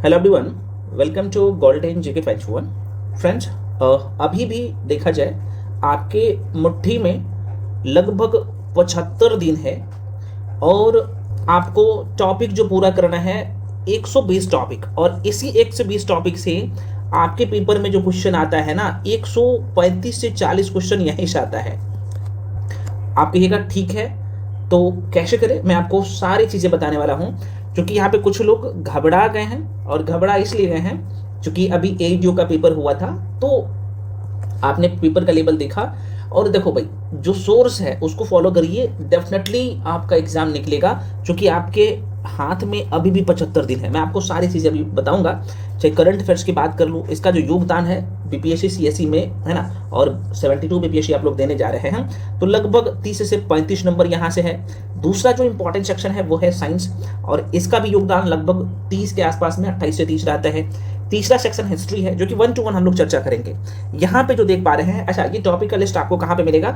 Hello everyone, welcome to golden GK 51। Friends, अभी भी देखा जाए आपके मुट्ठी में लगभग 75 दिन है और आपको टॉपिक जो पूरा करना है 120 टॉपिक, और इसी 120 टॉपिक से आपके पेपर में जो क्वेश्चन आता है ना 135 से 40 क्वेश्चन यहीं से आता है। आप कहिएगा ठीक है तो कैसे करें, मैं आपको सारी चीज़ें बताने वाला हूँ। क्योंकि यहाँ पे कुछ लोग घबरा गए हैं, और घबरा इसलिए गए हैं क्योंकि अभी एडीओ का पेपर हुआ था, तो आपने पेपर का लेवल देखा और देखो भाई जो सोर्स है उसको फॉलो करिए, डेफिनेटली आपका एग्जाम निकलेगा। क्योंकि आपके हाथ में अभी भी 75 दिन है। मैं आपको सारी चीज़ें अभी बताऊंगा। चाहे करंट अफेयर्स की बात कर लूँ, इसका जो योगदान है बीपीएससी सीएससी में है ना, और 72 बीपीएससी आप लोग देने जा रहे हैं, तो लगभग 30 से 35 नंबर यहाँ से है। दूसरा जो इंपॉर्टेंट सेक्शन है वो है साइंस, और इसका भी योगदान लगभग 30 के आसपास में 28 से 30 रहता है। तीसरा सेक्शन हिस्ट्री है जो कि 1 to 1 हम लोग चर्चा करेंगे। यहाँ पे जो देख पा रहे हैं, अच्छा ये टॉपिक का लिस्ट आपको कहाँ पे मिलेगा,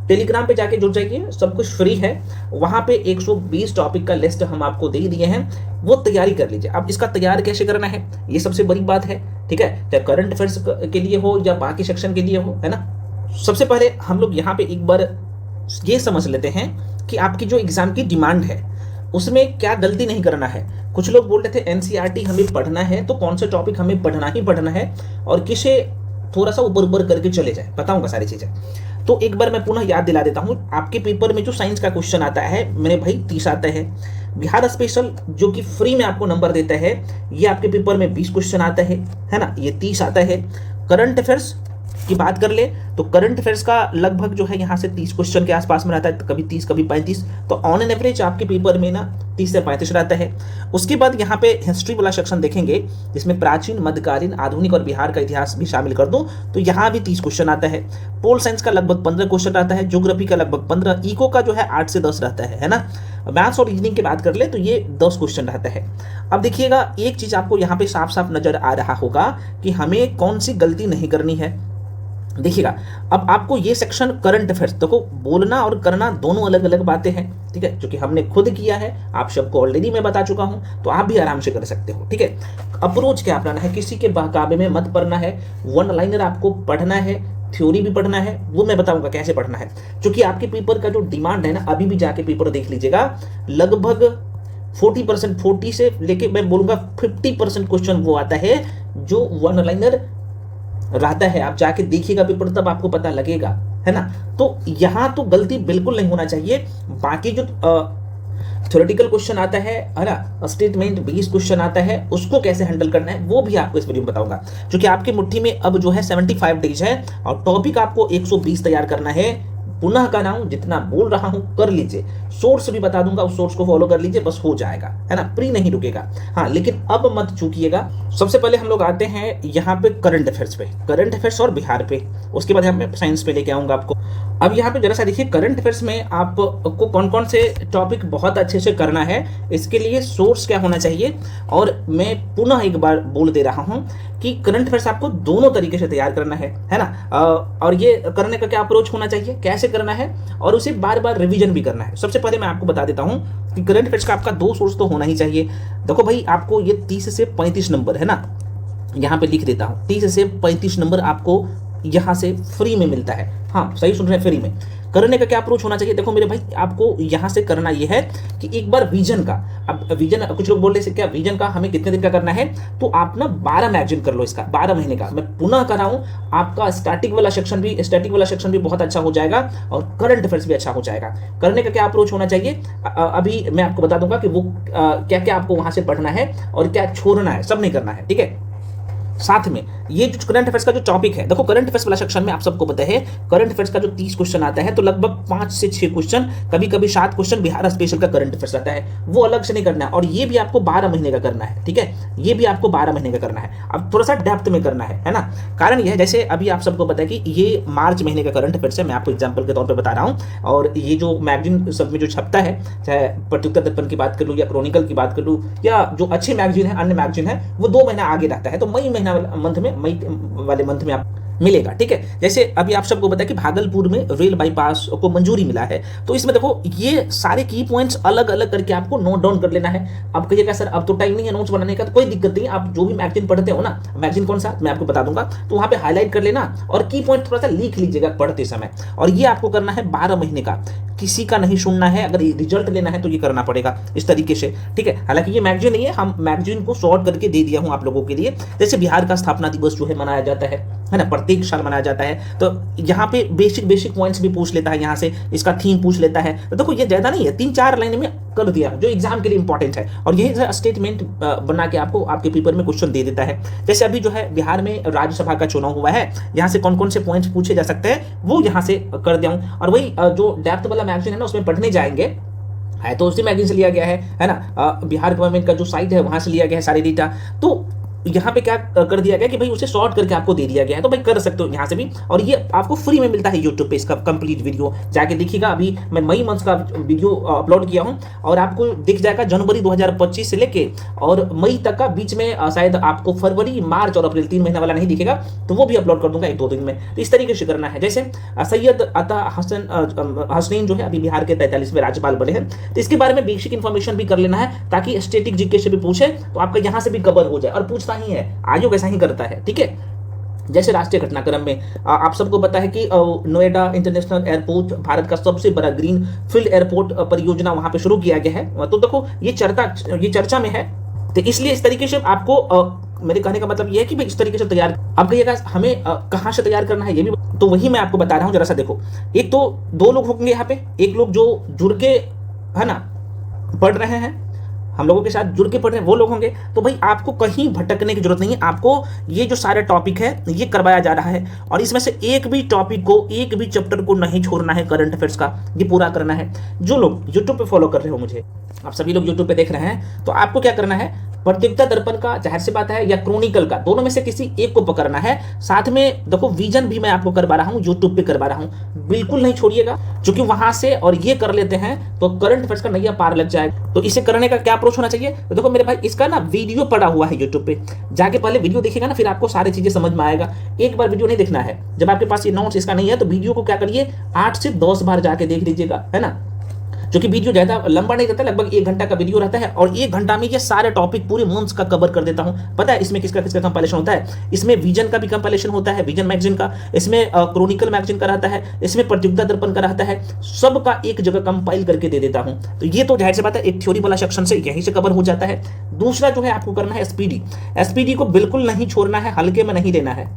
टेलीग्राम पे जाके जुड़ जाइए, सब कुछ फ्री है। वहाँ पे 120 टॉपिक का लिस्ट हम आपको दे दिए हैं, वो तैयारी कर लीजिए। अब इसका तैयार कैसे करना है ये सबसे बड़ी बात है, ठीक है, चाहे करंट अफेयर्स के लिए हो या बाकी सेक्शन के लिए हो, है ना। सबसे पहले हम लोग यहाँ पे एक बार ये समझ लेते हैं कि आपकी जो एग्जाम की डिमांड है उसमें क्या गलती नहीं करना है। कुछ लोग बोल रहे थे एनसीईआरटी हमें पढ़ना है, तो कौन से टॉपिक हमें पढ़ना ही पढ़ना है और किसे थोड़ा सा ऊपर ऊपर करके चले जाए, बताऊंगा सारी चीजें। तो एक बार मैं पुनः याद दिला देता हूं, आपके पेपर में जो साइंस का क्वेश्चन आता है मेरे भाई 30 आता है। बिहार स्पेशल जो कि फ्री में आपको नंबर देता है, ये आपके पेपर में 20 क्वेश्चन आता है ना, ये 30 आता है। करंट अफेयर्स की बात कर ले तो करंट अफेयर्स का लगभग जो है यहाँ से 30 क्वेश्चन के आसपास में रहता है, कभी 30 कभी 35, तो ऑन एन एवरेज आपके पेपर में ना 30 से 35 रहता है। उसके बाद यहाँ पे हिस्ट्री वाला सेक्शन देखेंगे जिसमें प्राचीन, मध्यकालीन, आधुनिक और बिहार का इतिहास भी शामिल कर दूं तो यहाँ भी 30 क्वेश्चन आता है। पोल साइंस का लगभग 15 क्वेश्चन आता है, ज्योग्राफी का लगभग 15, इको का जो है 8 से 10 रहता है ना। मैथ्स और रीजनिंग की बात कर ले तो ये 10 क्वेश्चन रहता है। अब देखिएगा एक चीज आपको यहाँ पे साफ साफ नजर आ रहा होगा कि हमें कौन सी गलती नहीं करनी है। देखिएगा अब आपको ये सेक्शन करंट अफेयर्स, देखो बोलना और करना दोनों अलग अलग बातें हैं, ठीक है, क्योंकि हमने खुद किया है, आप सबको ऑलरेडी मैं बता चुका हूं, तो आप भी आराम से कर सकते हो, ठीक है। अप्रोच क्या अपनाना है, किसी के बहकावे में मत पढ़ना है, वन लाइनर आपको पढ़ना है, थ्योरी भी पढ़ना है, वो मैं बताऊंगा कैसे पढ़ना है। क्योंकि आपके पेपर का जो डिमांड है ना, अभी भी जाके पेपर देख लीजिएगा, लगभग 40%, 40 से लेके मैं बोलूंगा 50% क्वेश्चन वो आता है जो वन लाइनर रहता है। आप जाके देखिएगा पेपर तब आपको पता लगेगा, है ना। तो यहां तो गलती बिल्कुल नहीं होना चाहिए। बाकी जो थ्योरेटिकल क्वेश्चन आता है ना, स्टेटमेंट बेस्ड क्वेश्चन आता है, उसको कैसे हैंडल करना है वो भी आपको इस वीडियो में बताऊंगा। क्योंकि आपकी मुट्ठी में अब जो है 75 डेज है और टॉपिक आपको 120 तैयार करना है। पुनः का नाम जितना बोल रहा हूं कर लीजिए, सोर्स भी बता दूंगा, उस सोर्स को फॉलो कर लीजिए, बस हो जाएगा, है ना, प्री नहीं रुकेगा। हाँ लेकिन अब मत चूकिएगा। सबसे पहले हम लोग आते हैं यहाँ पे करंट अफेयर्स पे, करंट अफेयर्स और बिहार पे, उसके बाद मैं साइंस पे लेके आऊंगा आपको। अब यहाँ पे जरा सा देखिए करंट अफेयर्स में आपको कौन कौन से टॉपिक बहुत अच्छे से करना है, इसके लिए सोर्स क्या होना चाहिए। और मैं पुनः एक बार बोल दे रहा हूँ कि करंट अफेयर्स आपको दोनों तरीके से तैयार करना है ना। और ये करने का क्या अप्रोच होना चाहिए, कैसे करना है, और उसे बार बार रिवीजन भी करना है। सबसे पहले मैं आपको बता देता हूं कि करंट अफेयर्स का आपका 2 सोर्स तो होना ही चाहिए। देखो भाई आपको ये 30 से 35 नंबर है ना, यहां पे लिख देता हूं, 30 से 35 नंबर आपको यहां से फ्री में मिलता है। हाँ सही सुन रहे हैं, फ्री में। करने का क्या अप्रोच होना चाहिए, देखो मेरे भाई आपको यहां से करना यह है कि एक बार विजन का, अब विजन कुछ लोग बोल रहे हैं क्या विजन का हमें कितने दिन का करना है, तो आप ना 12 मैगजीन कर लो, इसका 12 महीने का। मैं पुनः कर रहा हूं, आपका स्टैटिक वाला सेक्शन भी बहुत अच्छा हो जाएगा और करंट अफेयर्स भी अच्छा हो जाएगा। करने का क्या अप्रोच होना चाहिए अभी मैं आपको बता दूंगा कि वो क्या क्या आपको वहां से पढ़ना है और क्या छोड़ना है, सब नहीं करना है, ठीक है। साथ में ये जो करंट अफेयर्स का जो टॉपिक है, देखो करंट अफेयर्स वाला सेक्शन में आप सबको पता है करंट अफेयर्स का जो 30 क्वेश्चन आता है तो लगभग 5 से 6 क्वेश्चन, कभी कभी 7 क्वेश्चन बिहार स्पेशल का करंट अफेयर्स आता है, वो अलग से नहीं करना है। और ये भी आपको 12 महीने का करना है, ठीक है, ये भी आपको 12 महीने का करना है। अब थोड़ा सा डेप्थ में करना है ना। कारण यह है जैसे अभी आप सबको पता है कि ये मार्च महीने का करंट अफेयर्स है, मैं आपको एग्जाम्पल के तौर पर बता रहा हूँ। और ये जो मैगजीन सब में जो छपता है, चाहे प्रत्युत्तर दर्पण की बात कर लूँ या क्रॉनिकल की बात कर लूँ या जो अच्छी मैगजीन है, अन्य मैगजीन है, वो 2 महीना आगे रहता है। तो मई महीना मंथ में, मई वाले मंथ में आप मिलेगा। ठीक है, जैसे अभी आप सबको पता है कि भागलपुर में रेल बाईपास को मंजूरी मिला है, तो इसमें देखो ये सारे की पॉइंट्स अलग अलग करके आपको नोट डाउन कर लेना है। अब कहिएगा सर अब तो टाइम नहीं है नोट्स बनाने का, तो कोई दिक्कत नहीं, आप जो भी मैगजीन पढ़ते हो ना, मैगजीन कौन सा मैं आपको बता दूंगा, तो वहां पे हाईलाइट कर लेना और की पॉइंट थोड़ा सा लिख लीजिएगा पढ़ते समय। और ये आपको करना है 12 महीने का, किसी का नहीं सुनना है, अगर रिजल्ट लेना है तो ये करना पड़ेगा इस तरीके से। ठीक है, हालांकि ये मैगजीन नहीं है, हम मैगजीन को शॉर्ट करके दे दिया हूं आप लोगों के लिए। जैसे बिहार का स्थापना दिवस जो है मनाया जाता है ना, प्रत्येक साल मनाया जाता है, तो यहाँ पे बेसिक पॉइंट्स भी पूछ लेता है, यहाँ से इसका थीम पूछ लेता है। तो देखो ये ज्यादा नहीं है, 3-4 लाइन में कर दिया जो एग्जाम के लिए इंपॉर्टेंट है, और यही स्टेटमेंट बना के आपको आपके पेपर में क्वेश्चन दे देता है। जैसे अभी जो है बिहार में राज्यसभा का चुनाव हुआ है, यहाँ से कौन कौन से पॉइंट्स पूछे जा सकते हैं वो यहाँ से कर दिया हूँ। और वही जो डेप्थ वाला मैगजीन है ना, उसमें पढ़ने जाएंगे है तो उसी मैगजीन से लिया गया है ना, बिहार गवर्नमेंट का जो साइट है वहां से लिया गया है सारे डेटा। तो यहाँ पे क्या कर दिया गया कि भाई उसे शॉर्ट करके आपको दे दिया गया है, तो भाई कर सकते हो यहाँ से भी, और ये आपको फ्री में मिलता है यूट्यूब पे, इसका कंप्लीट वीडियो जाके देखिएगा। अभी मैं मई मंथ का वीडियो अपलोड किया हूँ और आपको दिख जाएगा जनवरी 2025 से लेके और मई तक का, बीच में शायद आपको फरवरी, मार्च और अप्रैल 3 महीना वाला नहीं दिखेगा, तो वो भी अपलोड कर दूंगा 1-2 दिन में। तो इस तरीके से करना है। जैसे सैयद अता हसनैन जो है अभी बिहार के 43वें राज्यपाल बने हैं, तो इसके बारे में बेसिक इन्फॉर्मेशन भी कर लेना है, ताकि स्टैटिक जीके से भी पूछे तो आपका यहाँ से भी कवर हो जाए। और पूछता ही है, आयोग ऐसा ही करता है। ठीक है, जैसे राष्ट्रीय घटनाक्रम में आप सबको पता है कि नोएडा इंटरनेशनल एयरपोर्ट भारत का सबसे बड़ा ग्रीन फील्ड एयरपोर्ट परियोजना वहां पे शुरू किया गया है। तो देखो ये चर्चा में है, तो इसलिए इस तरीके से आपको मेरे कहने का मतलब ये है कि भाई इस तरीके से तैयार। अब कहिएगा हमें कहाँ से तैयार करना है, ये भी तो वही मैं आपको बता रहा हूँ। जरा सा देखो, एक तो 2 लोग होंगे यहाँ पे, एक लोग जो जुड़ के है ना पढ़ रहे हैं, हम लोगों के साथ जुड़ के पढ़ रहे हैं वो लोग होंगे। तो भाई आपको कहीं भटकने की जरूरत नहीं है, आपको ये जो सारे टॉपिक है ये करवाया जा रहा है, और इसमें से एक भी टॉपिक को, एक भी चैप्टर को नहीं छोड़ना है, करंट अफेयर्स का ये पूरा करना है। जो लोग यूट्यूब पे फॉलो कर रहे हो मुझे, आप सभी लोग यूट्यूब पे देख रहे हैं, तो आपको क्या करना है, प्रतियोगिता दर्पण का जाहिर सी बात है या क्रॉनिकल का, दोनों में से किसी एक को पकड़ना है। साथ में देखो विजन भी मैं आपको करवा रहा हूँ, यूट्यूब पे करवा रहा हूँ, बिल्कुल नहीं छोड़िएगा, क्योंकि वहां से और ये कर लेते हैं तो करंट अफेयर्स का नैया पार लग जाएगा। तो इसे करने का क्या अप्रोच होना चाहिए, तो देखो मेरे भाई इसका ना वीडियो पड़ा हुआ है यूट्यूब पे, जाके पहले वीडियो देखिएगा ना, फिर आपको सारी चीजें समझ में आएगा। एक बार वीडियो नहीं देखना है, जब आपके पास ये नोट्स इसका नहीं है तो वीडियो को क्या करिए 8 से 10 बार जाके देख लीजिएगा, है ना, क्योंकि वीडियो ज्यादा लंबा नहीं रहता, लगभग 1 घंटा का वीडियो रहता है, और 1 घंटा में ये सारे टॉपिक पूरे मंथ्स का कवर कर देता हूं। पता है इसमें किसका किसका कंपाइलेशन होता है, इसमें विजन का भी कंपाइलेशन होता है, विजन मैगजीन का, इसमें क्रॉनिकल मैगजीन का रहता है, इसमें प्रतियोगिता दर्पण का रहता है, सबका एक जगह कंपाइल करके दे देता हूं। तो ये तो जाहिर सी बात है एक थ्योरी वाला सेक्शन से यहीं से कवर हो जाता है। दूसरा जो है आपको करना है एसपीडी को बिल्कुल नहीं छोड़ना है, हल्के में नहीं लेना है।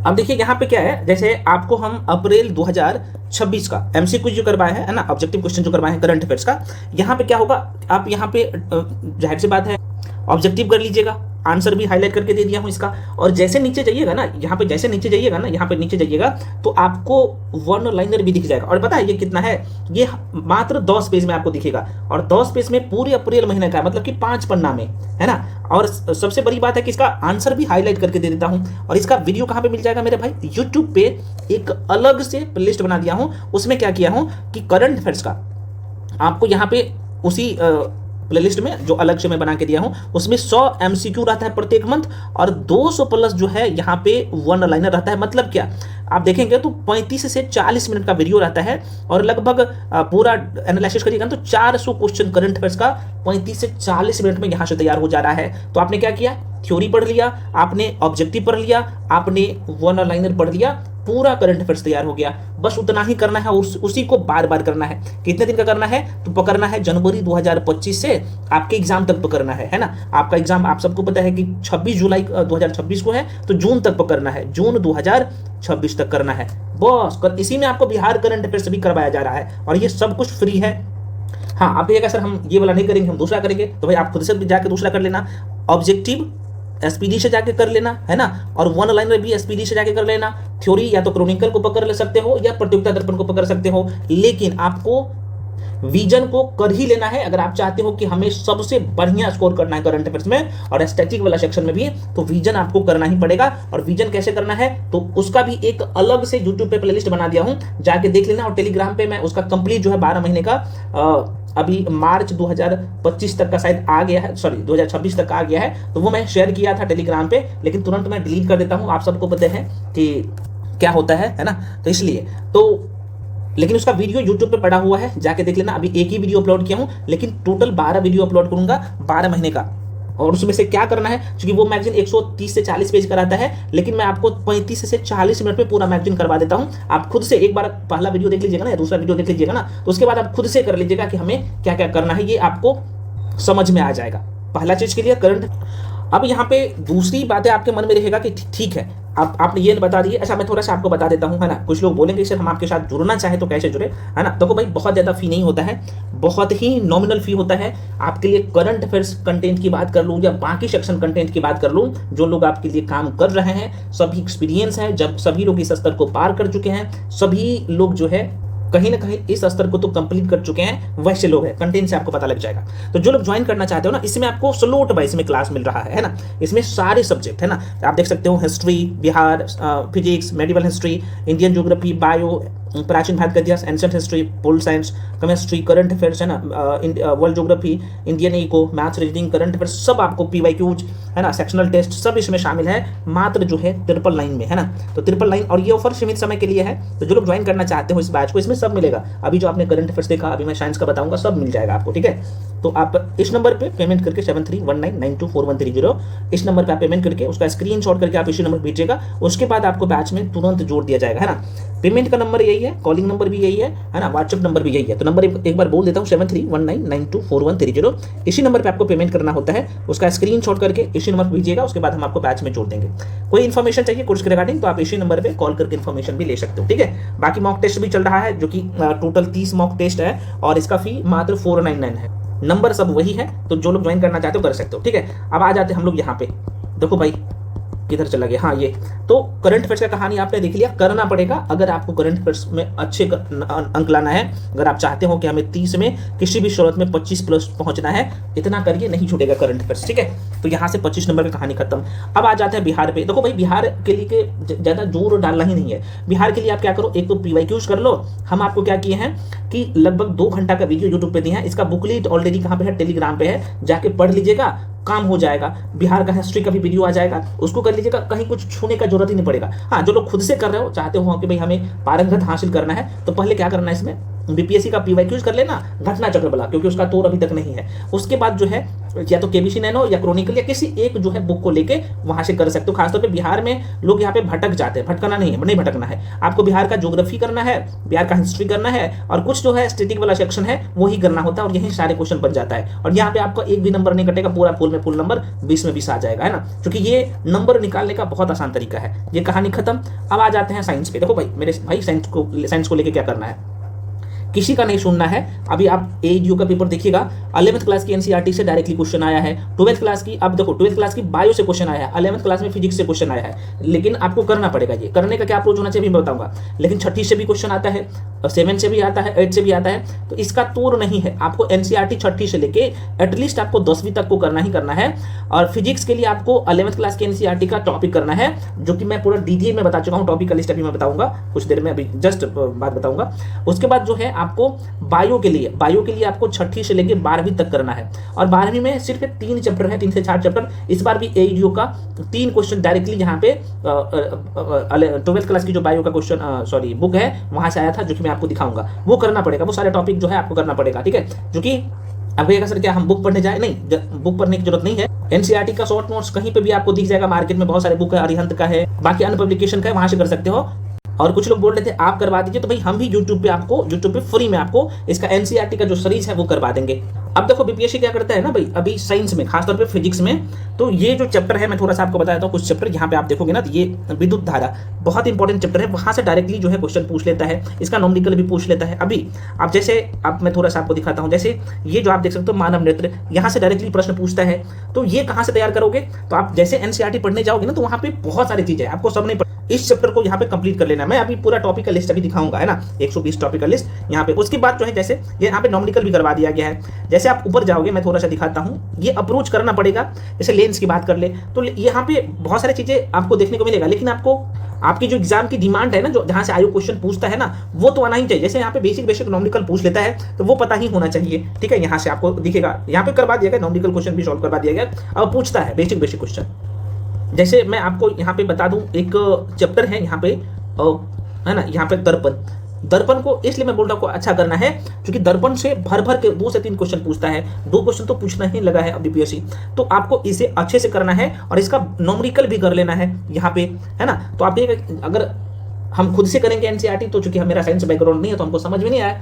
अब देखिए यहाँ पे क्या है, जैसे आपको हम अप्रैल 2026 का एमसीक्यू जो करवाए हैं, है ना, ऑब्जेक्टिव क्वेश्चन जो करवाए हैं करंट अफेयर्स का, यहाँ पे क्या होगा, आप यहाँ पे जाहिर सी बात है ऑब्जेक्टिव कर लीजिएगा, आंसर भी हाईलाइट करके दे दिया हूं इसका। और जैसे नीचे जाइएगा ना, यहाँ पे जैसे नीचे जाइएगा ना, यहाँ पे नीचे जाइएगा तो आपको वन लाइनर भी दिख जाएगा। और पता है ये कितना है, ये मात्र 10 पेज में आपको दिखेगा, और 10 पेज में पूरे अप्रैल महीने का, मतलब कि 5 पन्ना में, है ना। और सबसे बड़ी बात है कि इसका आंसर भी हाईलाइट करके दे देता हूं। और इसका वीडियो कहाँ पे मिल जाएगा मेरे भाई, यूट्यूब पे एक अलग से प्लेलिस्ट बना दिया हूं, उसमें क्या किया हूं कि करंट अफेयर्स का आपको यहाँ पे उसी प्लेलिस्ट में जो अलग से मैं बना के दिया हूं, उसमें 100 एमसीक्यू रहता है प्रत्येक मंथ, और 200 प्लस जो है यहाँ पे वन लाइनर रहता है। मतलब क्या, आप देखेंगे तो 35 से 40 मिनट का वीडियो रहता है, और लगभग पूरा एनालिसिस करिएगा तो 400 क्वेश्चन करंट अफेयर्स का 35 से 40 मिनट में यहाँ से तैयार हो जा रहा है। तो आपने क्या किया, थ्योरी पढ़ लिया, आपने ऑब्जेक्टिव पढ़ लिया, आपने वन लाइनर पढ़ लिया, पूरा करंट अफेयर्स तैयार हो गया। बस उतना ही करना है, और उसी को बार बार करना है। कितने दिन का करना है, तो पकड़ना है जनवरी 2025 से आपके एग्जाम तक पकड़ना है ना। आपका एग्जाम आप सबको पता है कि 26 जुलाई 2026 को है, तो जून तक पकड़ना है, जून 2026 तक करना है बस। इसी में आपको बिहार करंट अफेयर्स भी करवाया जा रहा है, और ये सब कुछ फ्री है। हाँ, आप कहिएगा सर हम ये वाला नहीं करेंगे, हम दूसरा करेंगे, तो भाई आप खुद से भी जाके दूसरा कर लेना। ऑब्जेक्टिव एसपीडी से जाके कर लेना, है ना, और वन लाइनर भी एसपीडी से जाके कर लेना। थ्योरी या तो क्रॉनिकल को पकड़ ले सकते हो या प्रतियोगिता दर्पण को पकड़ सकते हो, लेकिन आपको विजन को कर ही लेना है अगर आप चाहते हो कि हमें सबसे बढ़िया स्कोर करना है करंट अफेयर्स में और स्टैटिक वाला सेक्शन में भी, तो विजन आपको करना ही पड़ेगा। और विजन कैसे करना है, तो उसका भी एक अलग से यूट्यूब पे प्लेलिस्ट बना दिया हूं, जाके देख लेना। और टेलीग्राम पे मैं उसका कंप्लीट जो है 12 महीने का अभी मार्च 2025 तक का शायद आ गया है, सॉरी 2026 तक आ गया है, तो वो मैं शेयर किया था टेलीग्राम पे, लेकिन तुरंत मैं डिलीट कर देता हूँ। आप सबको पता है कि क्या होता है ना, तो इसलिए तो लेकिन उसका वीडियो यूट्यूब पे पड़ा हुआ है, जाके देख लेना। अभी एक ही वीडियो अपलोड किया हूँ, लेकिन टोटल 12 वीडियो अपलोड करूंगा 12 महीने का। और उसमें से क्या करना है, क्योंकि वो मैगजीन 130 से 40 पेज का रहता है, लेकिन मैं आपको 35 से 40 मिनट में पूरा मैगजीन करवा देता हूं। आप खुद से एक बार पहला वीडियो देख लीजिएगा ना, या दूसरा वीडियो देख लीजिएगा ना, तो उसके बाद आप खुद से कर लीजिएगा कि हमें क्या क्या करना है, ये आपको समझ में आ जाएगा। पहला चीज के लिए करंट। अब यहाँ पे दूसरी बातें आपके मन में रहेगा कि ठीक है, आपने ये बता दिए। अच्छा, मैं थोड़ा सा आपको बता देता हूँ, है ना। कुछ लोग बोलेंगे सर हम आपके साथ जुड़ना चाहे तो कैसे जुड़े, है ना। देखो भाई, बहुत ज़्यादा फी नहीं होता है, बहुत ही नॉमिनल फी होता है। आपके लिए करंट अफेयर्स कंटेंट की बात कर लूँ या बाकी सेक्शन कंटेंट की बात कर लूँ, जो लोग आपके लिए काम कर रहे हैं, सभी एक्सपीरियंस है, जब सभी लोग इस स्तर को पार कर चुके हैं, सभी लोग जो है कहीं ना कहीं इस स्तर को तो कंप्लीट कर चुके हैं, वैसे लोग हैं। कंटेंट से आपको पता लग जाएगा। तो जो लोग ज्वाइन करना चाहते हो ना, इसमें आपको स्लॉट वाइज में क्लास मिल रहा है ना। इसमें सारे सब्जेक्ट है ना, आप देख सकते हो, history, Bihar, physics, medieval history, Indian geography, bio, प्राचीन भारत का इतिहास, ancient history, pol science, chemistry, current affairs है ना, world geography, Indian eco, maths, reasoning, current affairs, सब आपको पीवाईक्यूज है ना, सेक्शनल टेस्ट, सब इसमें शामिल है, मात्र जो है 999 में, है ना। तो 999, और ये ऑफर सीमित समय के लिए है। तो जो लोग ज्वाइन करना चाहते हो इस बैच को, इसमें सब मिलेगा। अभी जो आपने करंट अफेयर्स देखा, अभी मैं साइंस का बताऊंगा, सब मिल जाएगा आपको, ठीक है। तो आप इस नंबर पे पेमेंट करके 7319924130, इस नंबर पे आप पेमेंट करके उसका स्क्रीनशॉट करके आप इसी नंबर भेजिएगा। उसके बाद आपको बैच में तुरंत जोड़ दिया जाएगा, है ना। पेमेंट का नंबर यही है, कॉलिंग नंबर भी यही है ना, व्हाट्सएप नंबर भी यही है। तो नंबर एक बार बोल देता हूँ, 7319924130, इसी नंबर पे आपको पेमेंट करना होता है। उसका स्क्रीनशॉट करके इसी नंबर पर भेजिएगा, उसके बाद हम आपको बैच में जोड़ देंगे। कोई इन्फॉर्मेशन चाहिए कोर्स के रिगार्डिंग, तो आप इसी नंबर पे कॉल करके इन्फॉर्मेशन भी ले सकते हो, ठीक है। बाकी मॉक टेस्ट भी चल रहा है, जो कि टोटल 30 मॉक टेस्ट है, और इसका फी मात्र 499 है। नंबर सब वही है, तो जो लोग ज्वाइन करना चाहते हो कर सकते हो, ठीक है। अब आ जाते हैं हम लोग यहाँ पे। देखो भाई, किधर चला गया, हाँ ये तो करंट अफेयर्स का कहानी आपने देख लिया। करना पड़ेगा अगर आपको करंट अफेयर्स में अच्छे अंक लाना है, अगर आप चाहते हो कि हमें 30 में किसी भी शर्त में 25 प्लस पहुंचना है, इतना करिए, नहीं छूटेगा करंट अफेयर्स, ठीक है। तो यहाँ से 25 नंबर की कहानी खत्म। अब आ जाते हैं बिहार पे। देखो भाई, बिहार के लिए ज़्यादा जोर डालना ही नहीं है। बिहार के लिए आप क्या करो, एक तो पीवाईक्यूज कर लो। हम आपको क्या किए हैं कि लगभग 2 घंटा का वीडियो यूट्यूब पे दिया है। इसका बुकलेट ऑलरेडी कहाँ पे है, टेलीग्राम पे है, जाके पढ़ लीजिएगा, काम हो जाएगा। बिहार का हिस्ट्री का भी वीडियो आ जाएगा, उसको कर लीजिएगा, कहीं कुछ छूने का जरूरत ही नहीं पड़ेगा। हाँ, जो लोग खुद से कर रहे हो, चाहते हो कि भाई हमें पारंगत हासिल करना है, तो पहले क्या करना है, इसमें बीपीएससी का पीवाईक्यूज कर लेना, घटना चक्र वाला, क्योंकि उसका तौर अभी तक नहीं है। उसके बाद जो है या तो केबीसी नैनो या क्रोनिकल या किसी एक जो है बुक को लेके वहां से कर सकते हो। खासतौर पे बिहार में लोग यहाँ पे भटक जाते हैं, भटकना नहीं है, नहीं भटकना है आपको। बिहार का ज्योग्राफी करना है, बिहार का हिस्ट्री करना है, और कुछ जो है स्टैटिक वाला सेक्शन है वही करना होता है, और यही सारे क्वेश्चन बन जाता है। और यहाँ पे आपका एक भी नंबर नहीं कटेगा, पूरा फुल में फुल नंबर, 20 में 20 आ जाएगा, है ना। क्योंकि ये नंबर निकालने का बहुत आसान तरीका है। ये कहानी खत्म। अब आ जाते हैं साइंस पे। देखो भाई, मेरे भाई साइंस को लेके क्या करना है, किसी का नहीं सुनना है। अभी आप एयू का पेपर देखिएगा, 11th क्लास की एनसीईआरटी से डायरेक्टली क्वेश्चन आया है। 12th क्लास की, अब देखो 12th क्लास की बायो से क्वेश्चन आया है, 11th क्लास में फिजिक्स से क्वेश्चन आया है। लेकिन आपको करना पड़ेगा। ये करने का क्या अप्रोच होना चाहिए मैं बताऊंगा। लेकिन 6ठी से भी क्वेश्चन आता है, 7 से भी आता है, 8 से भी आता है। तो इसका तोड़ नहीं है। आपको एनसीईआरटी 6ठी से लेके एटलीस्ट आपको 10वीं तक को करना ही करना है। और फिजिक्स के लिए आपको 11th क्लास की एनसीईआरटी का टॉपिक करना है, जो कि मैं पूरा डिटेल में बता चुका हूँ। टॉपिक का लिस्ट अभी मैं बताऊंगा कुछ देर में, अभी जस्ट बात बताऊंगा। उसके बाद जो है आपको बायो के लिए आपको 6ठी से लेके 12वीं तक करना है। और 12वीं में सिर्फ 3 चैप्टर है, 3 से 4 चैप्टर। इस बार भी एयू का 3 क्वेश्चन डायरेक्टली यहाँ पे 12th क्लास की जो बायो का क्वेश्चन बुक है वहां से आया था, जो कि मैं आपको दिखाऊंगा। वो करना पड़ेगा, वो सारे टॉपिक जो है आपको करना पड़ेगा, ठीक है। जो कि अब कहेगा सर क्या हम बुक पढ़ने जाए, नहीं, बुक पढ़ने की जरूरत नहीं है। एनसीईआरटी का शॉर्ट नोट्स कहीं पे भी आपको दिख जाएगा, मार्केट में बहुत सारे बुक है, अरिहंत का है, बाकी अन्य पब्लिकेशन का है, वहां से कर सकते हो। और कुछ लोग बोल रहे थे आप करवा दीजिए, तो भाई हम भी यूट्यूब पे फ्री में आपको इसका एनसीईआरटी का जो सीरीज है वो करवा देंगे। अब देखो बीपीएससी क्या करता है ना भाई, अभी साइंस में खासतौर पे फिजिक्स में, तो ये जो चैप्टर है मैं थोड़ा सा आपको बता देता हूँ। कुछ चैप्टर यहाँ पे आप देखोगे ना, तो ये विद्युत धारा बहुत इंपॉर्टेंट चैप्टर है, वहां से डायरेक्टली जो है क्वेश्चन पूछ लेता है, इसका नॉमिकल भी पूछ लेता है। अभी आप जैसे अब मैं थोड़ा सा आपको दिखाता हूँ, जैसे ये जो आप देख सकते हो मानव नेत्र, यहाँ से डायरेक्टली प्रश्न पूछता है। तो ये कहाँ से तैयार करोगे, तो आप जैसे एनसीईआरटी पढ़ने जाओगे ना, तो वहाँ पे बहुत सारी चीजें आपको सब नहीं, इस चैप्टर को यहाँ पे कंप्लीट कर लेना है। मैं अभी पूरा टॉपिक का लिस्ट अभी दिखाऊंगा, है ना, 120 टॉपिक का लिस्ट यहाँ पे। उसके बाद जो है जैसे ये यहाँ पे नॉमिकल भी करवा दिया गया है। जैसे आप ऊपर जाओगे, मैं थोड़ा सा दिखाता हूँ, ये अप्रोच करना पड़ेगा। जैसे लेंस की बात कर ले, तो यहाँ पे बहुत सारी चीजें आपको देखने को मिलेगा, लेकिन आपको आपकी जो एग्जाम की डिमांड है ना, जो जहां से आयोग क्वेश्चन पूछता है ना, वो तो आना ही चाहिए। जैसे यहाँ पे बेसिक बेसिक नॉमिकल पूछ लेता है तो वो पता ही होना चाहिए, ठीक है। यहाँ से आपको दिखेगा, यहाँ पे करवा दिया गया, नॉमिकल क्वेश्चन भी सॉल्व करवा दिया गया। अब पूछता है बेसिक बेसिक क्वेश्चन। जैसे मैं आपको यहाँ पे बता दूं, एक चैप्टर है यहाँ पे, है ना, यहाँ पे दर्पण को इसलिए मैं बोल रहा हूँ अच्छा करना है क्योंकि दर्पण से भर भर के 2 से 3 क्वेश्चन पूछता है। 2 क्वेश्चन तो पूछना ही लगा है अब बीपीएससी, तो आपको इसे अच्छे से करना है और इसका नॉमरिकल भी कर लेना है यहाँ पे, है ना। तो आप देखिए, अगर हम खुद से करेंगे एनसीईआरटी, तो चूंकि मेरा साइंस बैकग्राउंड नहीं है तो हमको समझ में नहीं आया,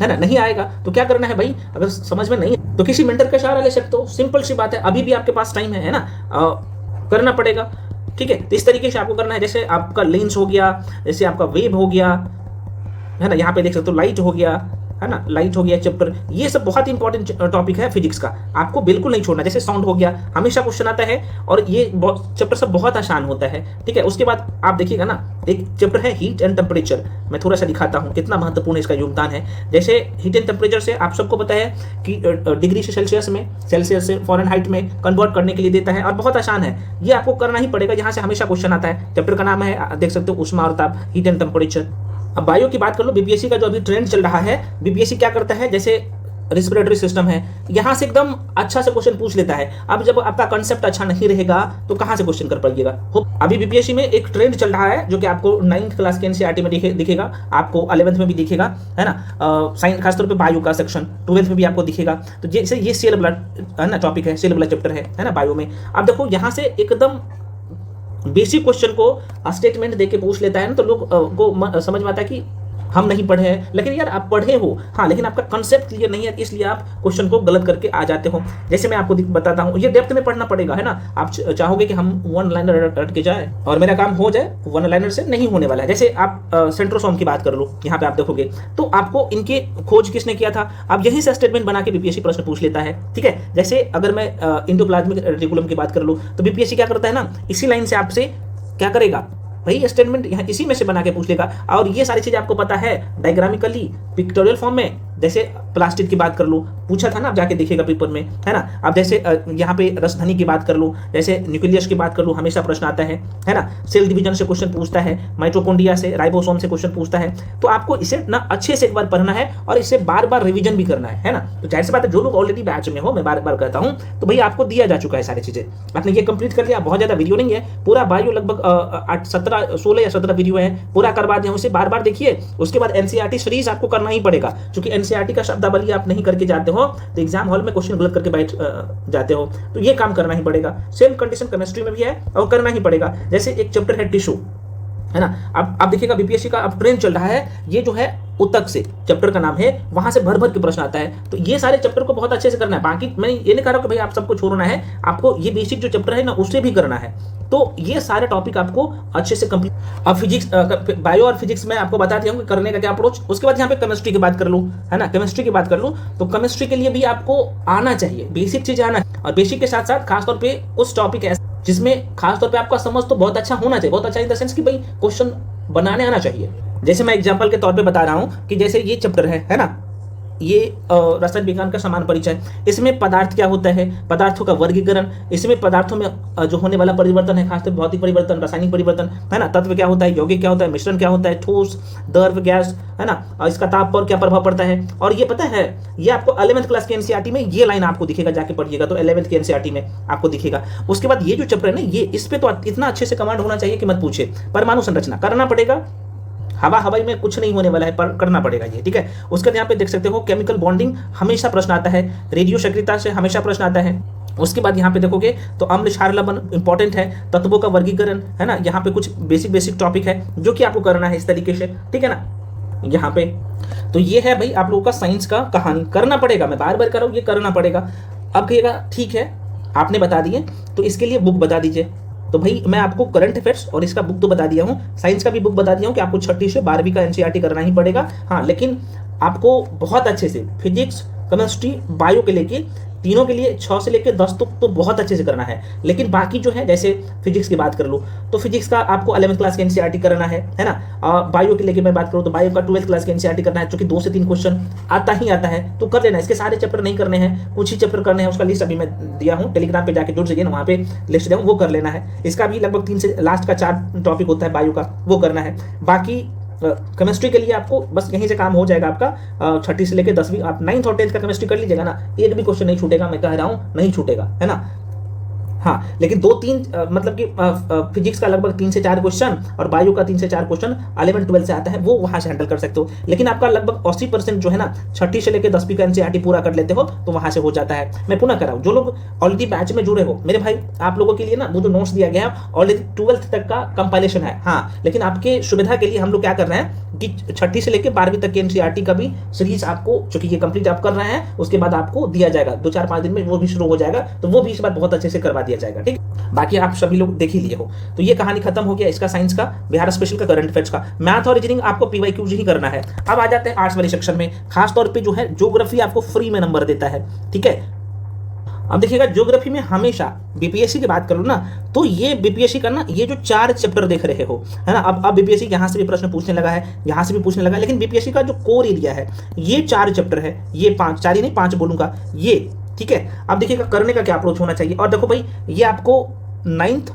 है ना, नहीं आएगा। तो क्या करना है भाई, अगर समझ में नहीं है तो किसी मेंटर का सहारा ले सकते हो, सिंपल सी बात है। अभी भी आपके पास टाइम है ना, करना पड़ेगा, ठीक है। तो इस तरीके से आपको करना है। जैसे आपका लेंस हो गया, जैसे आपका वेव हो गया, है ना, यहाँ पे देख सकते हो लाइट हो गया, है ना, लाइट हो गया चैप्टर। ये सब बहुत इंपॉर्टेंट टॉपिक है फिजिक्स का, आपको बिल्कुल नहीं छोड़ना। जैसे साउंड हो गया, हमेशा क्वेश्चन आता है और ये चैप्टर सब बहुत आसान होता है, ठीक है। उसके बाद आप देखिएगा ना, एक चैप्टर है हीट एंड टेम्परेचर। मैं थोड़ा सा दिखाता हूँ कितना महत्वपूर्ण इसका योगदान है। जैसे हीट एंड टेम्परेचर से आप सबको पता है कि डिग्री से सेल्सियस से फॉरेनहाइट में कन्वर्ट करने के लिए देता है और बहुत आसान है, ये आपको करना ही पड़ेगा। यहाँ से हमेशा क्वेश्चन आता है। चैप्टर का नाम है, देख सकते हो, ऊष्मा और ताप, हीट एंड टेम्परेचर। अब बायो की बात कर लो, बीपीएससी का जो अभी ट्रेंड चल रहा है, बीपीएससी क्या करता है, जैसे रिस्पिरेटरी सिस्टम है, यहाँ से एकदम अच्छा से क्वेश्चन पूछ लेता है। अब जब आपका कंसेप्ट अच्छा नहीं रहेगा तो कहाँ से क्वेश्चन कर पाइएगा। अभी बीपीएससी में एक ट्रेंड चल रहा है जो कि आपको 9th क्लास के एनसीईआरटी में दिखेगा, आपको 11th में भी दिखेगा, है ना, साइंस खासतौर पे बायो का सेक्शन 12th में भी आपको दिखेगा। तो जैसे ये सेल वाला, है ना, टॉपिक है, सेल वाला चैप्टर है ना, बायो में। अब देखो यहाँ से एकदम बेसिक क्वेश्चन को स्टेटमेंट देके पूछ लेता है ना, तो लोग को समझ में आता है कि हम नहीं पढ़े हैं। लेकिन यार आप पढ़े हो, हाँ, लेकिन आपका कंसेप्ट क्लियर नहीं है, इसलिए आप क्वेश्चन को गलत करके आ जाते हो। जैसे मैं आपको बताता हूँ, ये डेप्थ में पढ़ना पड़ेगा, है ना। आप चाहोगे कि हम 1 लाइनर रट के जाए और मेरा काम हो जाए, 1 लाइनर से नहीं होने वाला है। जैसे आप सेंट्रोसोम की बात कर लो, यहाँ पे आप देखोगे तो आपको इनके खोज किसने किया था, आप यहीं से स्टेटमेंट बना के बीपीएससी प्रश्न पूछ लेता है, ठीक है। जैसे अगर मैं इंडोप्लाज्मिक रेटिकुलम की बात कर लूँ तो बीपीएससी क्या करता है ना, इसी लाइन से आपसे क्या करेगा भाई, स्टेटमेंट यहाँ इसी में से बना के पूछ लेगा। और ये सारी चीजें आपको पता है डायग्रामिकली, पिक्टोरियल फॉर्म में। जैसे प्लास्टिक की बात कर लो, पूछा था ना, आप जाके देखिएगा पेपर में, है ना। अब जैसे यहाँ पे रसधनी की बात कर लो, जैसे न्यूक्लियस की बात कर लो, हमेशा प्रश्न आता है ना। सेल डिवीजन से क्वेश्चन पूछता है, माइटोकॉन्ड्रिया से, राइबोसोम से क्वेश्चन पूछता है। तो आपको इसे ना अच्छे से एक बार पढ़ना है और इसे बार बार रिविजन भी करना है ना। तो जाहिर सी बात है, जो लोग ऑलरेडी बैच में हो, मैं बार बार कहता हूँ, तो भाई आपको दिया जा चुका है सारी चीजें, आपने ये कंप्लीट कर लिया। बहुत ज्यादा वीडियो नहीं है, पूरा बायो लगभग 16 या 17 वीडियो है, पूरा करवा दिया, उसे बार बार देखिए। उसके बाद एनसीईआरटी सीरीज आपको करना ही पड़ेगा, क्योंकि एनसीईआरटी का शब्दावली आप नहीं करके जाते हो तो एग्जाम हॉल में क्वेश्चन गलत करके बैठ जाते हो। तो ये काम करना ही पड़ेगा। सेम कंडीशन केमिस्ट्री में भी है और करना ही पड़ेगा। जैसे एक चैप्टर है टिश्यू, है ना। अब आप देखिएगा बीपीएससी का अब ट्रेंड चल रहा है, ये जो है उतक से चैप्टर का नाम है, वहां से भर भर के प्रश्न आता है। तो ये सारे चैप्टर को बहुत अच्छे से करना है। बाकी मैं ये नहीं कह रहा हूं कि भाई आप सबको छोड़ना है, आपको ये बेसिक जो चैप्टर है ना उसे भी करना है। तो ये सारे टॉपिक आपको अच्छे से कंप्लीट। अब फिजिक्स, बायो और फिजिक्स में आपको बता दिया हूं कि करने का क्या अप्रोच। उसके बाद यहाँ पे केमिस्ट्री की बात कर लूँ, है ना, केमिस्ट्री की बात कर लूँ, तो केमिस्ट्री के लिए भी आपको आना चाहिए, बेसिक चीज आना है। और बेसिक के साथ साथ खासतौर पे उस टॉपिक है जिसमें खासतौर पे आपका समझ तो बहुत अच्छा होना चाहिए, बहुत अच्छा इन द सेंस कि भाई क्वेश्चन बनाने आना चाहिए। जैसे मैं एग्जांपल के तौर पे बता रहा हूं कि जैसे ये चैप्टर है ना, ये रसायन विज्ञान का समान परिचय। इसमें पदार्थ क्या होता है, पदार्थों का वर्गीकरण, इसमें पदार्थों में जो होने वाला परिवर्तन है, खासतौर भौतिक परिवर्तन, रासायनिक परिवर्तन, है ना, तत्व क्या होता है, यौगिक क्या होता है, मिश्रण क्या होता है, ठोस, द्रव, गैस, है ना, और इसका ताप पर क्या प्रभाव पड़ता है। और ये पता है, ये आपको 11th क्लास के एनसीईआरटी में ये लाइन आपको दिखेगा, जाके पढ़िएगा तो 11th के एनसीईआरटी में आपको दिखेगा। उसके बाद ये जो चैप्टर है ना, ये इस पे तो इतना अच्छे से कमांड होना चाहिए कि मत पूछे। परमाणु संरचना करना पड़ेगा, हवाई में कुछ नहीं होने वाला है, पर करना पड़ेगा ये, ठीक है। उसके बाद यहाँ पे देख सकते हो केमिकल बॉन्डिंग हमेशा प्रश्न आता है, रेडियो सक्रियता से हमेशा प्रश्न आता है। उसके बाद यहाँ पे देखोगे तो अम्ल क्षार लवण इंपॉर्टेंट है, तत्वों का वर्गीकरण, है ना, यहाँ पे कुछ बेसिक टॉपिक है जो कि आपको करना है इस तरीके से, ठीक है ना। यहाँ पे तो ये है भाई आप लोगों का साइंस का कहानी, करना पड़ेगा, मैं बार बार कर रहा हूँ, ये करना पड़ेगा। अब कहिएगा ठीक है आपने बता दिए, तो इसके लिए बुक बता दीजिए। तो भाई मैं आपको करंट अफेयर्स और इसका बुक तो बता दिया हूँ, साइंस का भी बुक बता दिया हूँ कि आपको 6ठी से 12वीं का एनसीईआरटी करना ही पड़ेगा। हाँ, लेकिन आपको बहुत अच्छे से फिजिक्स, केमिस्ट्री, बायो के लेके तीनों के लिए 6 से लेकर 10 तक तो बहुत अच्छे से करना है। लेकिन बाकी जो है, जैसे फिजिक्स की बात कर लूँ तो फिजिक्स का आपको 11th क्लास के एनसीईआरटी करना है ना। बायो के लेके मैं बात करूँ तो बायो का 12th क्लास के एनसीईआरटी करना है, जो कि 2 से 3 क्वेश्चन आता ही आता है, तो कर लेना। इसके सारे चैप्टर नहीं करने हैं, कुछ ही चैप्टर करने हैं, उसका लिस्ट अभी मैं दिया हूँ, टेलीग्राम पे जाके जुड़ जाइए ना, वहाँ पे लिस्ट दिया हूँ, वो कर लेना है। इसका भी लगभग 3 से लास्ट का 4 टॉपिक होता है बायो का, वो करना है। बाकी केमिस्ट्री के लिए आपको बस यहीं से काम हो जाएगा आपका। छठी से लेकर 10वीं, आप 9th और 10th का केमिस्ट्री कर लीजिएगा ना, एक भी क्वेश्चन नहीं छूटेगा, मैं कह रहा हूँ नहीं छूटेगा, है ना। हाँ, लेकिन 2-3 मतलब कि फिजिक्स का लगभग 3 से 4 क्वेश्चन और बायो का 3 से 4 क्वेश्चन 11 12 से आता है, वो वहां से हैंडल कर सकते हो। लेकिन आपका लगभग 80% जो है ना, छठी से लेकर 10वीं का एनसीईआरटी पूरा कर लेते हो तो वहां से हो जाता है। मैं पुनः कर रहा हूँ, जो लोग ऑलरेडी बैच में जुड़े हो मेरे भाई, आप लोगों के लिए ना वो जो नोट्स दिया गया है ऑलरेडी 12th तक का कंपाइलेशन है। हाँ, लेकिन आपके सुविधा के लिए हम लोग क्या कर रहे हैं कि छठी से लेकर 12वीं तक के एनसीईआरटी का भी सीरीज आपको, चूंकि ये कंप्लीट आप कर रहे हैं, उसके बाद आपको दिया जाएगा 2-4-5 दिन में, वो भी शुरू हो जाएगा, तो वो भी इस बार बहुत अच्छे से करवा दिया जाएगा। ठीक, बाकी आप सभी लोग देख ही लिए हो। तो ये कहानी खत्म हो गया इसका, साइंस का, बिहार स्पेशल का, करंट अफेयर्स का। मैथ और रीजनिंग आपको पीवाईक्यूज ही करना है। अब आ जाते हैं आर्ट्स वाले सेक्शन में, खास तौर पे जो है ज्योग्राफी आपको फ्री में नंबर देता है। ठीक है, अब देखिएगा ज्योग्राफी में हमेशा बीपीएससी की बात करूँ ना, तो ये बीपीएससी का ना, ये जो 4 चैप्टर देख रहे हो, है ना, अब बीपीएससी यहाँ से भी प्रश्न पूछने लगा है, यहाँ से भी पूछने लगा है, लेकिन बीपीएससी का जो कोर एरिया है ये 4 चैप्टर है, ये 4 ही नहीं 5 बोलूंगा ये। ठीक है, अब देखिएगा करने का क्या अप्रोच होना चाहिए। और देखो भाई, ये आपको 9th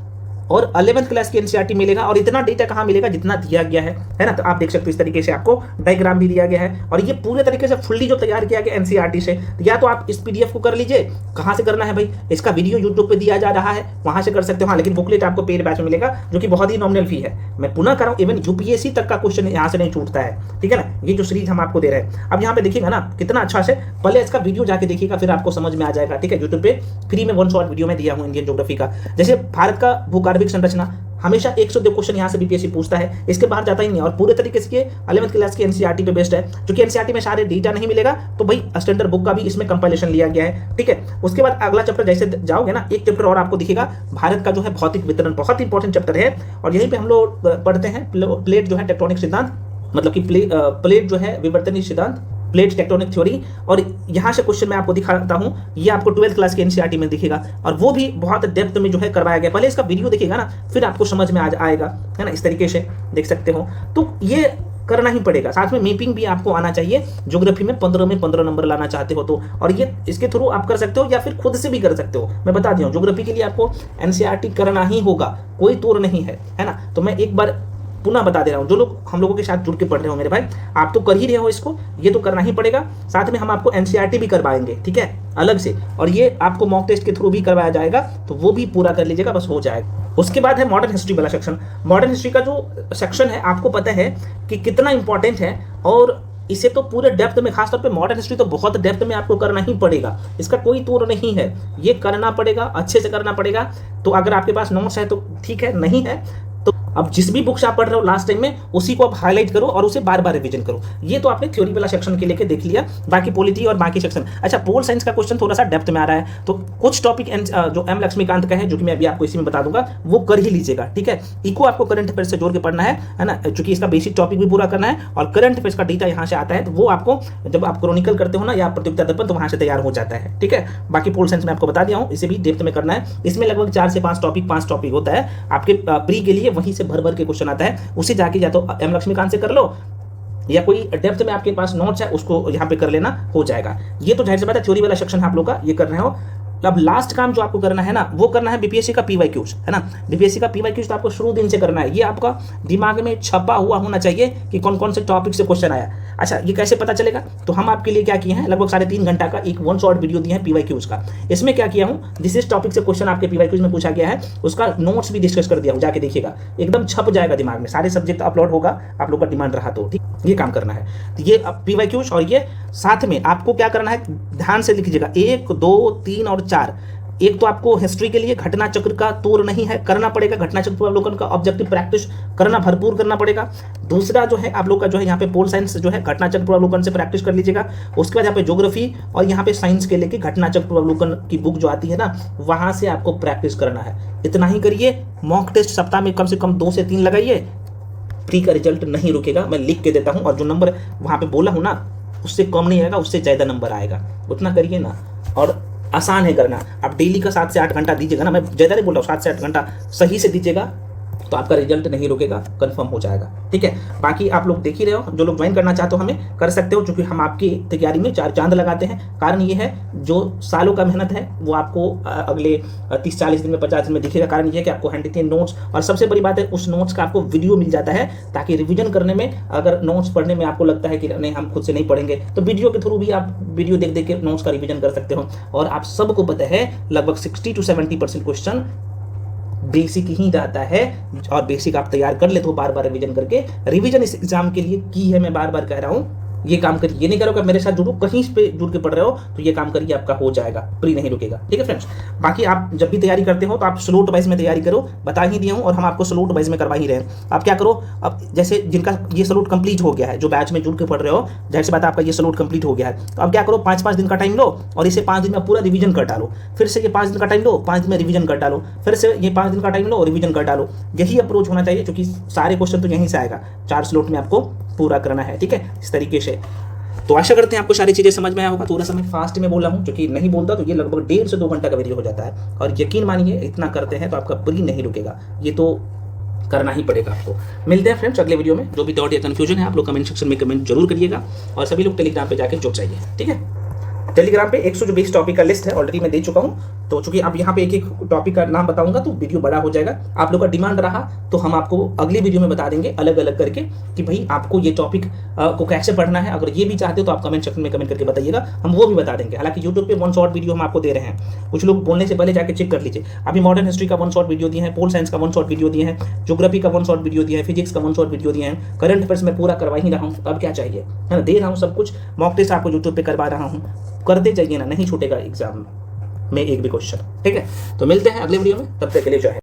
और 11th क्लास की एनसीईआरटी मिलेगा, और इतना डेटा कहाँ मिलेगा जितना दिया गया है ना। तो आप देख सकते हो इस तरीके से आपको डायग्राम भी दिया गया है, और ये पूरे तरीके से फुल्ली जो तैयार किया गया एनसीईआरटी से। या तो आप इस पीडीएफ को कर लीजिए, कहाँ से करना है भाई, इसका वीडियो यूट्यूब पे दिया जा रहा है, वहां से कर सकते हो। हाँ, लेकिन बुकलेट आपको पेड बैच में मिलेगा, जो कि बहुत ही नॉमिनल फी है। मैं पुनः कर रहा हूँ, इवन यूपीएससी तक का क्वेश्चन यहाँ से नहीं छूटता है। ठीक है ना, ये जो सीरीज हम आपको दे रहे हैं। अब यहाँ पे देखिएगा ना कितना अच्छा से, पहले इसका वीडियो जाके देखिएगा, फिर आपको समझ में आ जाएगा। ठीक है, यूट्यूब पे फ्री में 1 शॉर्ट वीडियो में दिया हूँ इंडियन ज्योग्राफी का। जैसे भारत का भूगर्भिक संरचना, हमेशा 102 क्वेश्चन यहाँ से बीपीएससी पूछता है, इसके बाहर जाता ही नहीं, और पूरे तरीके से 11th क्लास की एनसीईआरटी पे बेस्ड है। क्योंकि एनसीईआरटी में सारे डेटा नहीं मिलेगा, तो भाई स्टैंडर्ड बुक का भी इसमें कंपाइलेशन लिया गया है। ठीक है, उसके बाद अगला चैप्टर जैसे जाओगे ना, एक चैप्टर और आपको दिखेगा भारत का जो है भौतिक वितरण, बहुत इंपॉर्टेंट चैप्टर है। और यहीं पे हम लोग पढ़ते हैं प्लेट जो है टेक्टोनिक सिद्धांत, मतलब कि प्लेट जो है विवर्तनीय सिद्धांत, प्लेट टेक्टोनिक थ्योरी। और यहाँ से क्वेश्चन मैं आपको दिखाता हूँ, ये आपको 12th क्लास के एनसीईआरटी में दिखेगा, और वो भी बहुत डेप्थ में जो है करवाया गया। पहले इसका वीडियो देखिएगा ना, फिर आपको समझ में आएगा, है ना। इस तरीके से देख सकते हो, तो ये करना ही पड़ेगा। साथ में मैपिंग भी आपको आना चाहिए, ज्योग्राफी में 15 में 15 नंबर लाना चाहते हो तो। और ये इसके थ्रू आप कर सकते हो, या फिर खुद से भी कर सकते हो। मैं बता दिया हूँ, ज्योग्राफी के लिए आपको एनसीईआरटी करना ही होगा, कोई तोड़ नहीं है ना। तो मैं एक बार पुनः बता दे रहा हूं, जो लोग हम लोगों के साथ जुड़ के पढ़ रहे हो मेरे भाई, आप तो कर ही रहे हो इसको, ये तो करना ही पड़ेगा। साथ में हम आपको एनसीईआरटी भी करवाएंगे, ठीक है, अलग से, और ये आपको मॉक टेस्ट के थ्रू भी करवाया जाएगा, तो वो भी पूरा कर लीजिएगा, बस हो जाएगा। उसके बाद है मॉडर्न हिस्ट्री वाला सेक्शन। मॉडर्न हिस्ट्री का जो सेक्शन है, आपको पता है कि कितना इंपॉर्टेंट है, और इसे तो पूरे डेप्थ में, खासतौर पे मॉडर्न हिस्ट्री तो बहुत डेप्थ में आपको करना ही पड़ेगा, इसका कोई तोड़ नहीं है, ये करना पड़ेगा, अच्छे से करना पड़ेगा। तो अगर आपके पास नोट्स है तो ठीक है, नहीं है तो अब जिस भी बुक से आप पढ़ रहे हो लास्ट टाइम में, उसी को आप हाईलाइट करो और उसे बार बार रिवीजन करो। ये तो आपने थ्योरी वाला सेक्शन के लेके देख लिया, बाकी पॉलिटी और बाकी सेक्शन। अच्छा, पोल साइंस का क्वेश्चन थोड़ा सा डेप्थ में आ रहा है, तो कुछ टॉपिक जो एम लक्ष्मीकांत का है, जो कि मैं अभी आपको इसी में बता दूंगा, वो कर ही लीजिएगा। ठीक है, इको आपको करंट अफेयर से जोड़ के पढ़ना है ना, क्योंकि इसका बेसिक टॉपिक भी पूरा करना है, और करंट अफेयर्स का डेटा यहाँ से आता है, तो वो आपको जब आप क्रॉनिकल करते हो ना, या प्रतियोगिता दर्पण, तो वहां से तैयार हो जाता है। ठीक है, बाकी पोल साइंस में आपको बता दिया हूँ, इसे भी डेप्थ में करना है। इसमें लगभग 4 से 5 टॉपिक होता है आपके प्री के लिए, वहीं से भर भर के क्वेश्चन आता है, उसे जाके या तो एम लक्ष्मीकांत से कर लो, या कोई डेप्थ में आपके पास नोट्स है उसको यहाँ पे कर लेना, हो जाएगा। ये तो जाहिर सी बात है, थ्योरी वाला सेक्शन आप लोग का ये कर रहे हो। अब लास्ट काम जो आपको करना है ना, वो करना है बीपीएससी का पीवाईक्यूज, है ना। बीपीएससी का पीवाईक्यूज तो आपको शुरू दिन से करना है, ये आपका दिमाग में छपा हुआ होना चाहिए कि कौन कौन से टॉपिक से क्वेश्चन आया। अच्छा, ये कैसे पता चलेगा, तो हम आपके लिए क्या किए हैं, लगभग 3.5 घंटा का एक 1 शॉर्ट वीडियो दिए हैं पीवाईक्यूज का। इसमें क्या किया हूँ, जिस टॉपिक से क्वेश्चन आपके पीवाईक्यूज में पूछा गया है, उसका नोट्स भी डिस्कस कर दिया हूँ, जाके देखिएगा, एकदम छप जाएगा दिमाग में, सारे सब्जेक्ट अपलोड होगा, आप लोग का डिमांड रहा तो। ठीक, ये काम करना है। तो ये पीवाईक्यूज, और ये साथ में आपको क्या करना है, ध्यान से लिख लीजिएगा, 1, 2, 3 और 4। एक तो आपको हिस्ट्री के लिए घटना चक्र का तोड़ नहीं है, करना पड़ेगा, घटना चक्र पूर्वावलोकन का ऑब्जेक्टिव प्रैक्टिस करना, भरपूर करना पड़ेगा। दूसरा जो है आप लोग का जो है यहाँ पे पोल साइंस जो है घटना चक्र पूर्वावलोकन से प्रैक्टिस कर लीजिएगा। उसके बाद यहाँ पे ज्योग्राफी और यहाँ पे साइंस के लेके घटना चक्र पूर्वावलोकन की बुक जो आती है ना, वहां से आपको प्रैक्टिस करना है। इतना ही करिए, मॉक टेस्ट सप्ताह में कम से कम 2 से 3 लगाइए, प्री का रिजल्ट नहीं रुकेगा, मैं लिख के देता हूँ, और जो नंबर वहां पे बोला हूँ ना, उससे कम नहीं आएगा, उससे ज्यादा नंबर आएगा, उतना करिए ना। और आसान है करना। आप डेली का 7 से 8 घंटा दीजिएगा ना, मैं ज़्यादा नहीं बोल रहा हूँ, 7 से 8 घंटा सही से दीजिएगा तो आपका रिजल्ट नहीं रुकेगा, कंफर्म हो जाएगा। ठीक है, बाकी आप लोग देख ही रहे हो, जो लोग ज्वाइन करना चाहते हो हमें कर सकते हो, क्योंकि हम आपकी तैयारी में 4 चांद लगाते हैं। कारण ये है, जो सालों का मेहनत है वो आपको अगले 30-40 दिन में, 50 दिन में दिखेगा। कारण ये है कि आपको हैंड रिटेन नोट्स, और सबसे बड़ी बात है उस नोट्स का आपको वीडियो मिल जाता है, ताकि रिविजन करने में, अगर नोट्स पढ़ने में आपको लगता है कि नहीं हम खुद से नहीं पढ़ेंगे, तो वीडियो के थ्रू भी आप वीडियो देख देख के नोट्स का रिविजन कर सकते हो। और आप सबको पता है लगभग 60 to 70% क्वेश्चन बेसिक ही रहता है, और बेसिक आप तैयार कर ले तो बार बार रिवीजन करके, रिवीजन इस एग्जाम के लिए की है, मैं बार बार कह रहा हूँ। ये काम करिए, ये नहीं करो कि मेरे साथ जुड़ो, कहीं पे जुड़ के पढ़ रहे हो तो ये काम करिए, आपका हो जाएगा, प्री नहीं रुकेगा। ठीक है फ्रेंड्स, बाकी आप जब भी तैयारी करते हो तो आप स्लोट वाइज में तैयारी करो, बता ही दिया हूँ, और हम आपको स्लोट वाइज में करवा ही रहे हैं। आप क्या करो, अब जैसे जिनका ये स्लोट कंप्लीट हो गया है, जो बैच में जुड़ के पढ़ रहे हो, जाहिर सी बात है आपका ये स्लोट कंप्लीट हो गया है, तो अब क्या करो, 5-5 दिन का टाइम लो और इसे 5 दिन में पूरा रिवीजन कर डालो। फिर से ये 5 दिन का टाइम लो, 5 दिन में रिवीजन कर डालो। फिर से ये 5 दिन का टाइम लो, रिवीजन कर डालो। यही अप्रोच होना चाहिए, क्योंकि सारे क्वेश्चन तो यहीं से आएगा, 4 स्लोट में आपको पूरा करना है। ठीक है, इस तरीके से। तो आशा करते हैं आपको सारी चीज़ें समझ में आया होगा। थोड़ा सा मैं फास्ट में बोला हूँ, क्योंकि नहीं बोलता तो ये लगभग 1.5 से 2 घंटा का वीडियो हो जाता है, और यकीन मानिए इतना करते हैं तो आपका प्री नहीं रुकेगा, ये तो करना ही पड़ेगा आपको। मिलते हैं फ्रेंड्स अगले वीडियो में। जो भी डाउट या कन्फ्यूजन है आप लोग कमेंट सेक्शन में कमेंट जरूर करिएगा, और सभी लोग टेलीग्राम पे जाकर जुड़ जाइए। ठीक है, टेलीग्राम पे 120 टॉपिक का लिस्ट है, ऑलरेडी मैं दे चुका हूँ। तो चूंकि अब यहाँ पे एक एक टॉपिक का नाम बताऊंगा तो वीडियो बड़ा हो जाएगा। आप लोग का डिमांड रहा तो हम आपको अगली वीडियो में बता देंगे अलग अलग करके कि भाई आपको ये टॉपिक को कैसे पढ़ना है। अगर ये भी चाहते हो तो आप कमेंट सेक्शन में कमेंट करके बताइएगा, हम वो भी बता देंगे। हालांकि यूट्यूब पे 1 शॉर्ट वीडियो हम आपको दे रहे हैं, कुछ लोग बोलने से पहले जाके चेक कर लीजिए। अभी मॉडर्न हिस्ट्री का 1 शॉर्ट वीडियो दिए हैं, पोल साइंस का 1 शॉर्ट वीडियो दिए हैं, ज्योग्राफी का 1 शॉर्ट वीडियो दिया है, फिजिक्स का 1 शॉर्ट वीडियो दिए हैं, करंट अफेयर्स में पूरा करवा ही रहा हूँ, अब क्या चाहिए, है ना, दे रहा हूँ सब कुछ। मॉक टेस्ट आपको यूट्यूब पे करवा रहा हूँ, करते जाइए ना, नहीं छूटेगा एग्जाम में एक भी क्वेश्चन। ठीक है, तो मिलते हैं अगले वीडियो में, तब तक के लिए जय हिंद।